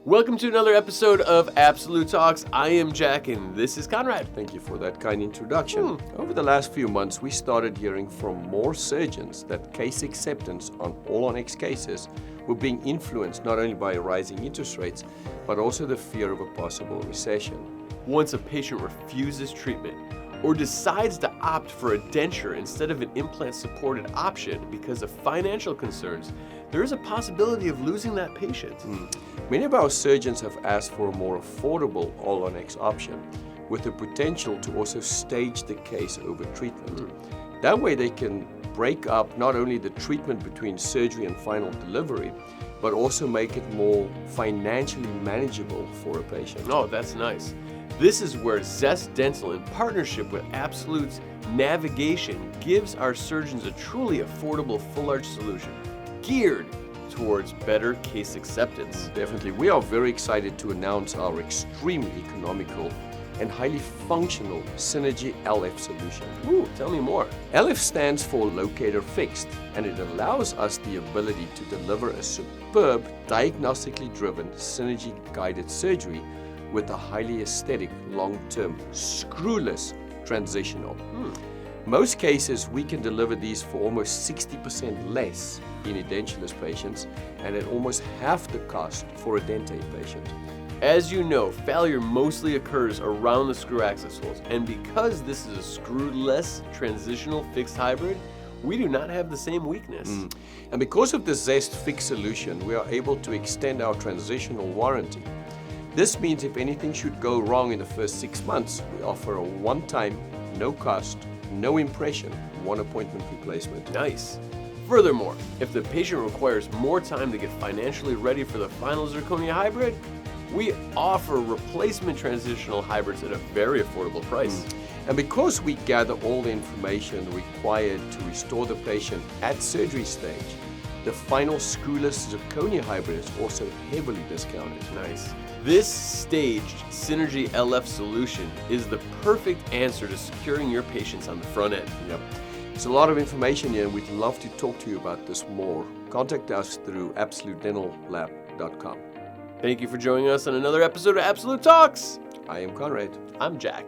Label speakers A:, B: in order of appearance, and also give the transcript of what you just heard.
A: Welcome to another episode of Absolute Talks. I am Jack and this is Conrad.
B: Thank you for that kind introduction. Over the last few months, we started hearing from more surgeons that case acceptance on all-on-X cases were being influenced not only by rising interest rates, but also the fear of a possible recession.
A: Once a patient refuses treatment or decides to opt for a denture instead of an implant-supported option because of financial concerns, there is a possibility of losing that patient.
B: Many of our surgeons have asked for a more affordable all-on-X option with the potential to also stage the case over treatment. That way they can break up not only the treatment between surgery and final delivery, but also make it more financially manageable for a patient.
A: Oh, that's nice. This is where ZEST Dental, in partnership with Absolute's Navigation, gives our surgeons a truly affordable full-arch solution geared towards better case acceptance.
B: Definitely. We are very excited to announce our extremely economical and highly functional Synergy LF solution.
A: Ooh, tell me more.
B: LF stands for locator fixed, and it allows us the ability to deliver a superb diagnostically driven Synergy guided surgery with a highly aesthetic long-term screwless transitional. Most cases we can deliver these for almost 60% less in edentulous patients and at almost half the cost for a dentate patient.
A: As you know, failure mostly occurs around the screw access holes, and because this is a screwless transitional fixed hybrid, we do not have the same weakness.
B: And because of the ZEST fixed solution, we are able to extend our transitional warranty. This means if anything should go wrong in the first 6 months, we offer a one-time, no cost, no impression, one appointment replacement.
A: Nice. Furthermore, if the patient requires more time to get financially ready for the final zirconia hybrid, we offer replacement transitional hybrids at a very affordable price.
B: And because we gather all the information required to restore the patient at surgery stage, the final screwless zirconia hybrid is also heavily discounted.
A: Nice. This staged Synergy LF solution is the perfect answer to securing your patients on the front end.
B: Yep. It's a lot of information here, and we'd love to talk to you about this more. Contact us through absolutedentallab.com.
A: Thank you for joining us on another episode of Absolute Talks.
B: I am Conrad.
A: I'm Jack.